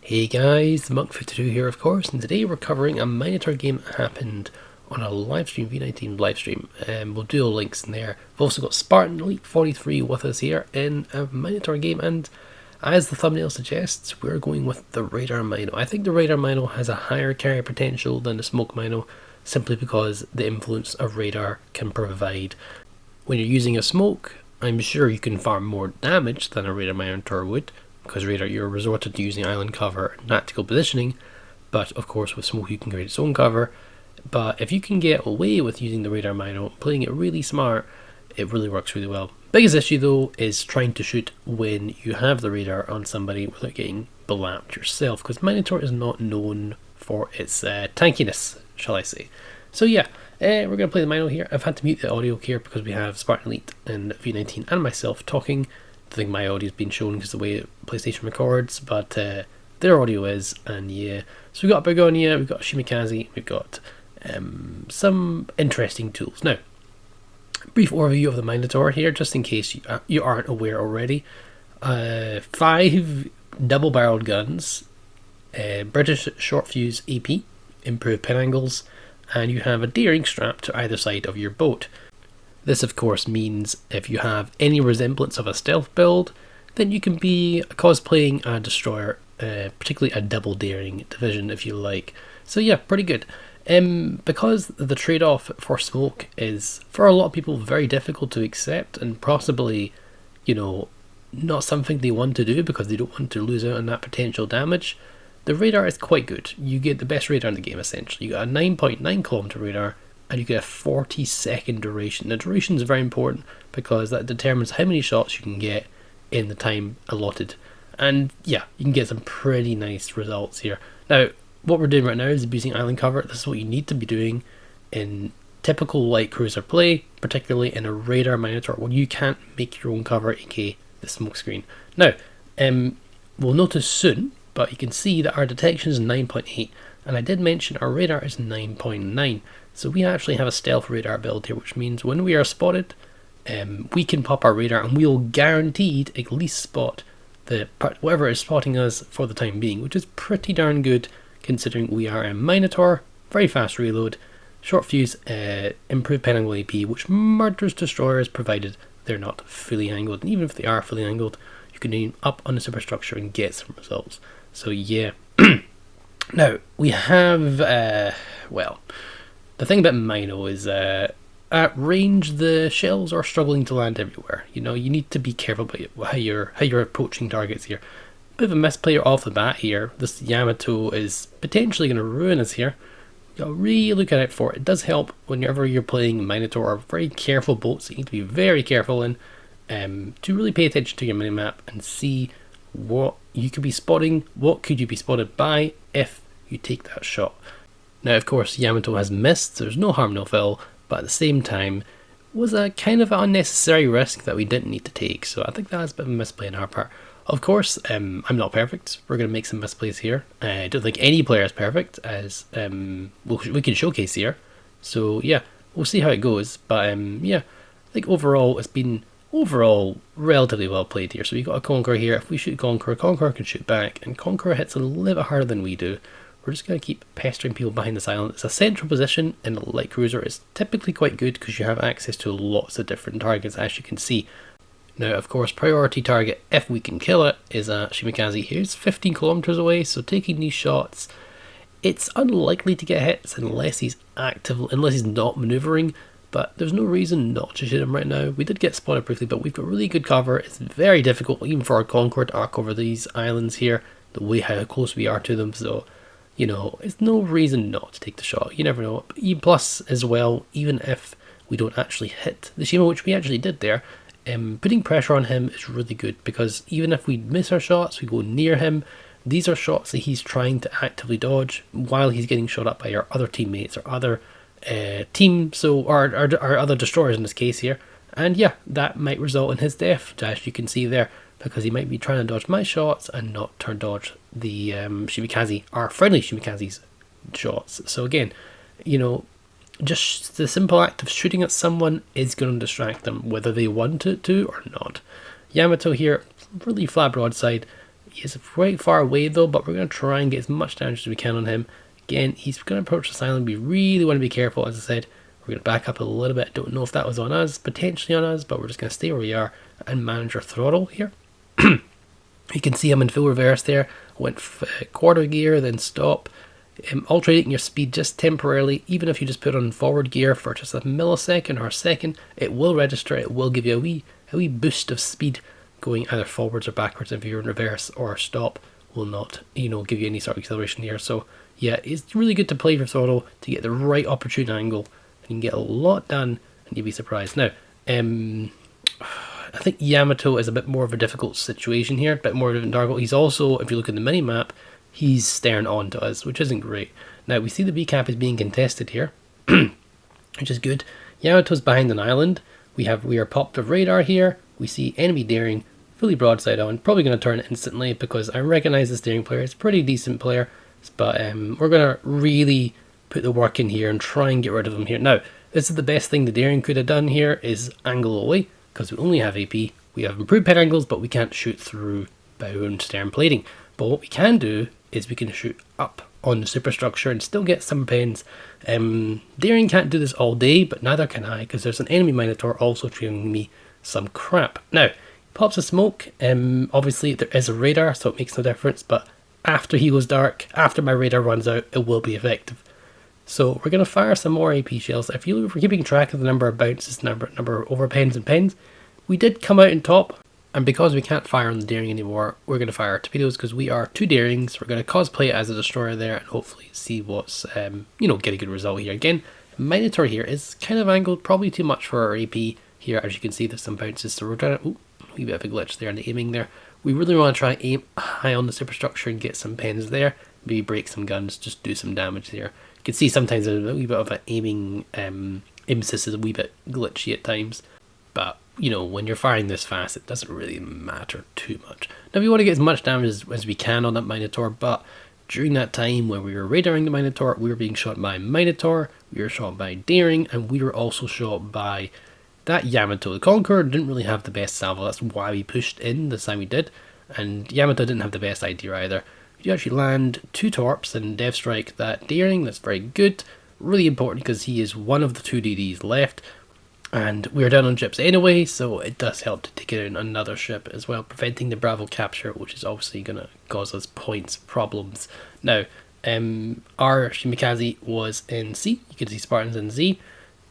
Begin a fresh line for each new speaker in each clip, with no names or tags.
Hey guys, Monk52 here of course, and today we're covering a Minotaur game that happened on a livestream, V19 livestream. We'll do all links in there. We've also got Spartan Elite 43 with us here in a Minotaur game, and as the thumbnail suggests, we're going with the Radar Mino. I think the Radar Mino has a higher carry potential than the Smoke Mino, simply because the influence of Radar can provide. When you're using a Smoke, I'm sure you can farm more damage than a Radar Minotaur would, because Radar you're resorted to using island cover and tactical positioning, but of course with Smoke you can create its own cover. But if you can get away with using the Radar Mino, playing it really smart, it really works really well. Biggest issue though is trying to shoot when you have the radar on somebody without getting blapped yourself, because Minotaur is not known for its tankiness, shall I say. So yeah, we're going to play the Mino here. I've had to mute the audio here because we have Spartan Elite and V19 and myself talking. I think my audio has been shown because of the way PlayStation records, but their audio is, and yeah. So we've got XBourgone, we've got Shimikaze, we've got some interesting tools. Now, brief overview of the Minotaur here, just in case you aren't aware already. 5 double-barreled guns, British short fuse AP, improved pin angles, and you have a daring strap to either side of your boat. This of course means if you have any resemblance of a stealth build, then you can be cosplaying a destroyer, particularly a double daring division if you like. So yeah, pretty good. Because the trade-off for Smoke is, for a lot of people, very difficult to accept and possibly, not something they want to do because they don't want to lose out on that potential damage, the radar is quite good. You get the best radar in the game essentially. You got a 9.9 kilometer radar, and you get a 40-second duration. The duration is very important because that determines how many shots you can get in the time allotted. And yeah, you can get some pretty nice results here. Now, what we're doing right now is abusing island cover. This is what you need to be doing in typical light cruiser play, particularly in a radar Minotaur when you can't make your own cover, aka the smoke screen. Now, we'll notice soon, but you can see that our detection is 9.8, and I did mention our radar is 9.9. So we actually have a stealth radar build here, which means when we are spotted, we can pop our radar and we'll guaranteed at least spot whatever is spotting us for the time being, which is pretty darn good considering we are a Minotaur, very fast reload, short fuse, improved pin angle AP, which murders destroyers provided they're not fully angled. And even if they are fully angled, you can aim up on the superstructure and get some results. So yeah. Now, we have, the thing about Mino is at range the shells are struggling to land everywhere. You need to be careful about how you're approaching targets here. Bit of a misplayer off the bat here. This Yamato is potentially going to ruin us here. You gotta really look out for it. It does help whenever you're playing Minotaur or very careful boats that you need to be very careful in, to really pay attention to your minimap and see what you could be spotting, what could you be spotted by if you take that shot. Now, of course, Yamato has missed, so there's no harm, no foul, but at the same time, was a kind of unnecessary risk that we didn't need to take, so I think that's a bit of a misplay on our part. Of course, I'm not perfect. We're going to make some misplays here. I don't think any player is perfect, as we can showcase here. So yeah, we'll see how it goes, but yeah, I think overall it's been relatively well played here. So we got a Conqueror here. If we shoot Conqueror, Conqueror can shoot back, and Conqueror hits a little bit harder than we do. We're just going to keep pestering people behind this island. It's a central position in a light cruiser. It's typically quite good because you have access to lots of different targets, as you can see. Now, of course, priority target, if we can kill it, is Shimikaze here. It's 15 kilometers away, so taking these shots, it's unlikely to get hits unless he's not maneuvering, but there's no reason not to shoot him right now. We did get spotted briefly, but we've got really good cover. It's very difficult, even for our Conqueror, to arc over these islands here, the way how close we are to them, so it's no reason not to take the shot. You never know. Plus, as well, even if we don't actually hit the Shima, which we actually did there, putting pressure on him is really good, because even if we miss our shots, we go near him, these are shots that he's trying to actively dodge while he's getting shot up by our other teammates or other team, so our other destroyers in this case here. And yeah, that might result in his death, as you can see there, because he might be trying to dodge my shots and not turn dodge the Shimikaze, our friendly Shimikaze's shots. So again, just the simple act of shooting at someone is going to distract them, whether they want it to or not. Yamato here, really flat broadside. He is quite far away though, but we're going to try and get as much damage as we can on him. Again, he's going to approach this island. We really want to be careful, as I said. We're going to back up a little bit. I don't know if that was on us, potentially on us, but we're just going to stay where we are and manage our throttle here. You can see I'm in full reverse there. I went quarter gear, then stop. Alternating your speed just temporarily, even if you just put on forward gear for just a millisecond or a second, it will register. It will give you a wee boost of speed going either forwards or backwards. If you're in reverse or stop, will not, give you any sort of acceleration here. So yeah, it's really good to play your throttle to get the right opportune angle. You can get a lot done, and you'll be surprised. Now, I think Yamato is a bit more of a difficult situation here, a bit more of a target. He's also, if you look at the mini map, he's staring on to us, which isn't great. Now, we see the B cap is being contested here, which is good. Yamato's behind an island. We are popped of radar here. We see enemy daring, fully broadside on. Probably going to turn it instantly because I recognize this daring player. It's a pretty decent player, but we're going to really put the work in here and try and get rid of him here. Now, this is the best thing the daring could have done here, is angle away, because we only have AP. We have improved pet angles, but we can't shoot through bow and stern plating. But what we can do is we can shoot up on the superstructure and still get some pens. Daring can't do this all day, but neither can I, because there's an enemy Minotaur also trailing me some crap. Now, pops of smoke. Obviously, there is a radar, so it makes no difference, but after he goes dark, after my radar runs out, it will be effective. So we're going to fire some more AP shells. If we're keeping track of the number of bounces, number of overpens and pens, we did come out in top. And because we can't fire on the daring anymore, we're going to fire torpedoes because we are 2 darings. We're going to cosplay it as a destroyer there and hopefully see what's, get a good result here. Again, Minotaur here is kind of angled, probably too much for our AP here. As you can see, there's some bounces, so we're trying to, a wee bit of a glitch there in the aiming there. We really want to try and aim high on the superstructure and get some pens there. Maybe break some guns, just do some damage there. You can see sometimes a wee bit of an aiming emphasis is a wee bit glitchy at times, but when you're firing this fast, it doesn't really matter too much. Now, we want to get as much damage as we can on that Minotaur, but during that time when we were radaring the Minotaur, we were being shot by Minotaur, we were shot by daring, and we were also shot by that Yamato. The Conqueror didn't really have the best salvo, that's why we pushed in the time we did, and Yamato didn't have the best idea either. You actually land 2 torps and dev strike that daring. That's very good, really important because he is one of the 2 DDs left, and we're down on ships anyway, so it does help to take out another ship as well, preventing the Bravo capture, which is obviously going to cause us points problems. Now, our Shimikaze was in C. You can see Spartans in Z.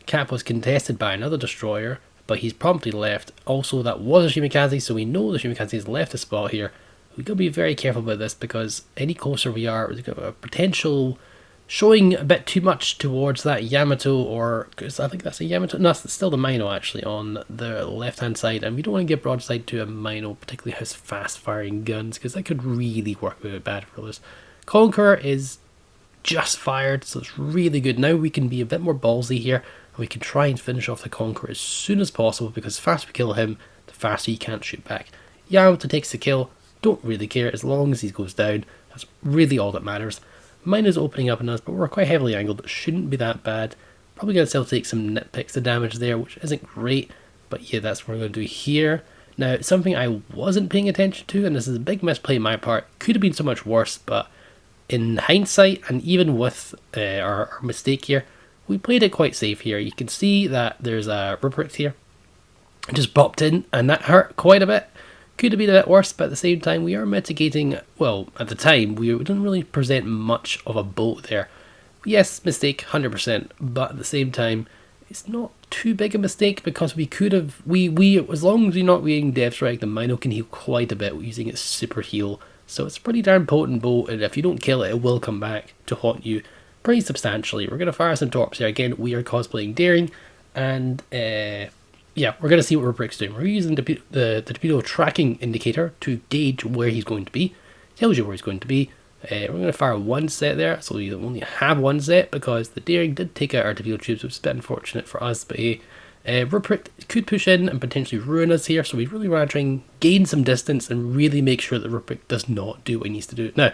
Cap was contested by another destroyer, but he's promptly left. Also, that was a Shimikaze, so we know the Shimikaze has left the spot here. We've got to be very careful about this because any closer we are, we've got a potential showing a bit too much towards that Yamato, or because I think that's a Yamato. No, it's still the Mino actually on the left hand side, and we don't want to get broadside to a Mino, particularly has fast firing guns, because that could really work a bit bad for us. Conqueror is just fired, so it's really good. Now we can be a bit more ballsy here, and we can try and finish off the Conqueror as soon as possible, because the faster we kill him, the faster he can't shoot back. Yamato takes the kill. Don't really care as long as he goes down. That's really all that matters. Mine is opening up on us, but we're quite heavily angled. It shouldn't be that bad. Probably going to still take some nitpicks of damage there, which isn't great. But yeah, that's what we're going to do here. Now, something I wasn't paying attention to, and this is a big misplay on my part, could have been so much worse, but in hindsight, and even with our mistake here, we played it quite safe here. You can see that there's a Ruprecht here. It just popped in, and that hurt quite a bit. Could have been a bit worse, but at the same time, we are mitigating. Well, at the time, we didn't really present much of a boat there. Yes, mistake, 100%, but at the same time, it's not too big a mistake because we could have. As long as you're not being dev strike, the Mino can heal quite a bit using its super heal. So it's a pretty darn potent boat, and if you don't kill it, it will come back to haunt you pretty substantially. We're going to fire some torps here. Again, we are cosplaying daring, and yeah, we're going to see what Ruprecht's doing. We're using the torpedo tracking indicator to gauge where he's going to be. Tells you where he's going to be. We're going to fire 1 set there, so we only have 1 set because the daring did take out our torpedo tubes, which is a bit unfortunate for us. But hey, Ruprecht could push in and potentially ruin us here, so we really want to try and gain some distance and really make sure that Ruprecht does not do what he needs to do. Now,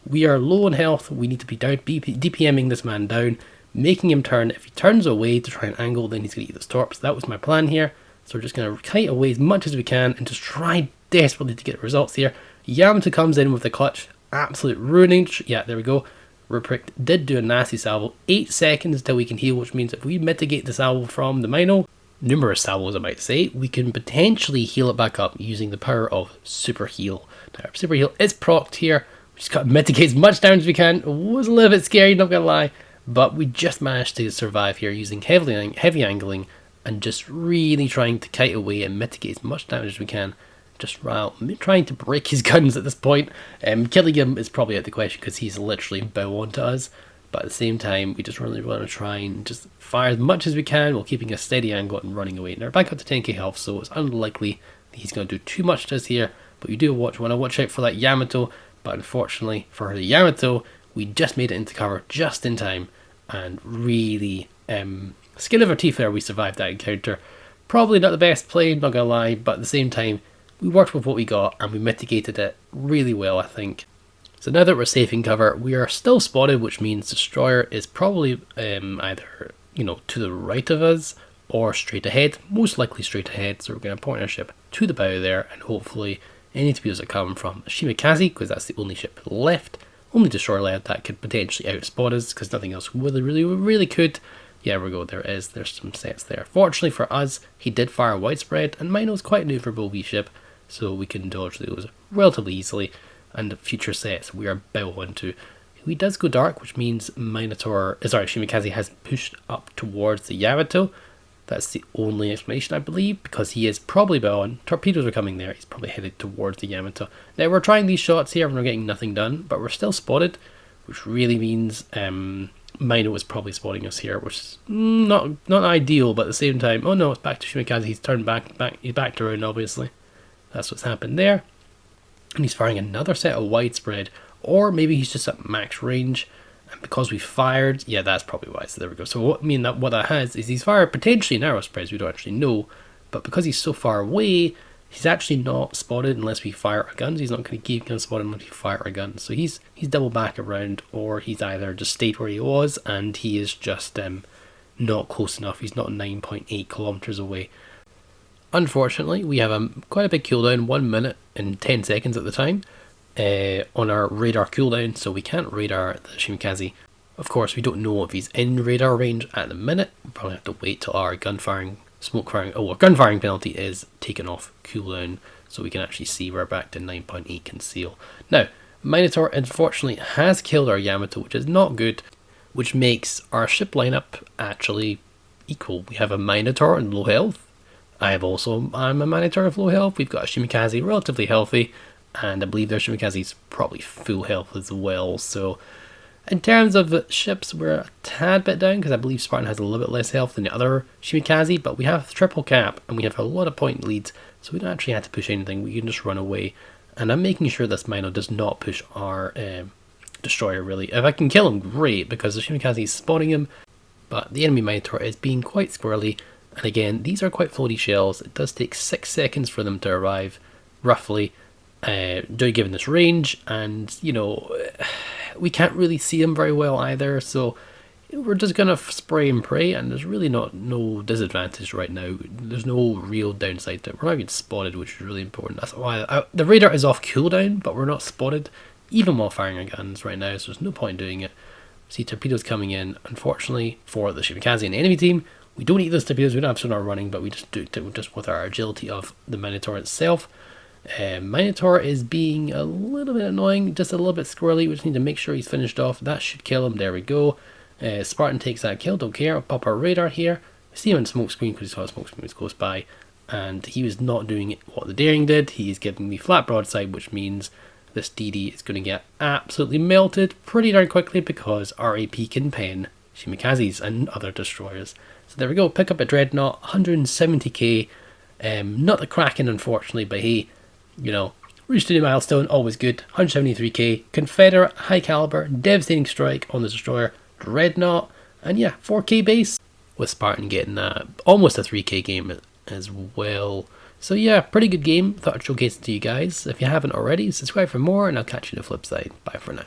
we are low on health. We need to be down, DPMing this man down, making him turn. If he turns away to try and angle, then he's going to eat those torps. That was my plan here. So we're just going to kite away as much as we can and just try desperately to get results here. Yamato comes in with the clutch, absolute ruining. Yeah, there we go. Ruprecht did do a nasty salvo. 8 seconds till we can heal, which means if we mitigate the salvo from the Mino, numerous salvos I might say, we can potentially heal it back up using the power of Super Heal. Now, Super Heal is procced here. We just got to mitigate as much damage as we can. It was a little bit scary, not gonna lie, but we just managed to survive here using heavy angling and just really trying to kite away and mitigate as much damage as we can. Just trying to break his guns at this point. Killing him is probably out of the question because he's literally bow on to us. But at the same time, we just really want to try and just fire as much as we can while keeping a steady angle and running away. Now we're back up to 10k health, so it's unlikely that he's going to do too much to us here. But you do want to watch out for that Yamato. But unfortunately for the Yamato, we just made it into cover just in time. And really, skin of our teeth there, we survived that encounter. Probably not the best play, not gonna lie, but at the same time, we worked with what we got and we mitigated it really well, I think. So now that we're safe in cover, we are still spotted, which means Destroyer is probably either, to the right of us or straight ahead. Most likely straight ahead, so we're going to point our ship to the bow there, and hopefully any torpedoes that come from Shimikaze, because that's the only ship left, only Destroyer left that could potentially outspot us, because nothing else really could. Yeah, we go, there's some sets there. Fortunately for us, he did fire widespread, and Mino's quite a maneuverable wee ship, so we can dodge those relatively easily. And the future sets we are bow onto. He does go dark, which means Shimikaze has pushed up towards the Yamato. That's the only explanation, I believe, because he is probably bow on. Torpedoes are coming there. He's probably headed towards the Yamato. Now we're trying these shots here and we're getting nothing done, but we're still spotted, which really means Mino is probably spotting us here, which is not ideal, but at the same time, oh no, it's back to Shimikaze. He's turned he's backed around, obviously. That's what's happened there. And he's firing another set of widespread, or maybe he's just at max range. And because we fired, yeah, that's probably why. So there we go. So what that has is he's fired potentially narrow spreads, we don't actually know. But because he's so far away, he's actually not spotted unless we fire our guns. He's not going to keep getting spotted unless we fire our guns. So he's double back around, or he's either just stayed where he was and he is just not close enough. He's not 9.8 kilometers away. Unfortunately, we have quite a big cooldown, 1 minute and 10 seconds at the time, on our radar cooldown, so we can't radar the Shimikaze. Of course, we don't know if he's in radar range at the minute. We'll probably have to wait till our gunfiring penalty is taken off cooldown, so we can actually see we're back to 9.8 conceal. Now, Minotaur unfortunately has killed our Yamato, which is not good, which makes our ship lineup actually equal. We have a Minotaur in low health. I'm a Minotaur of low health. We've got a Shimikaze relatively healthy, and I believe their Shimikaze's probably full health as well. So in terms of ships, we're a tad bit down because I believe Spartan has a little bit less health than the other Shimikaze, but we have triple cap and we have a lot of point leads, so we don't actually have to push anything. We can just run away, and I'm making sure this Mino does not push our Destroyer really. If I can kill him, great, because the Shimikaze is spotting him, but the enemy Minotaur is being quite squirrely. And again, these are quite floaty shells. It does take 6 seconds for them to arrive, roughly, given this range. And, we can't really see them very well either. So we're just going to spray and pray. And there's really no disadvantage right now. There's no real downside to it. We're not even spotted, which is really important. That's why the radar is off cooldown, but we're not spotted, even while firing our guns right now. So there's no point in doing it. See torpedoes coming in, unfortunately, for the Shimikaze and the enemy team. We don't need those torpedoes, we don't have sonar running, but we just do it just with our agility of the Minotaur itself. Minotaur is being a little bit annoying, just a little bit squirrely. We just need to make sure he's finished off. That should kill him. There we go. Spartan takes that kill, don't care. I'll pop our radar here. We see him in smoke screen because he saw a smoke screen was close by. And he was not doing what the Daring did. He is giving me flat broadside, which means this DD is going to get absolutely melted pretty darn quickly because RAP can pen Shimikazes and other destroyers. So there we go, pick up a Dreadnought, 170k, not the Kraken unfortunately, but hey, reached a new milestone, always good, 173k, Confederate, high caliber, devastating strike on the destroyer, Dreadnought, and yeah, 4k base, with Spartan getting almost a 3k game as well. So yeah, pretty good game, thought I'd showcase it to you guys. If you haven't already, subscribe for more, and I'll catch you on the flip side. Bye for now.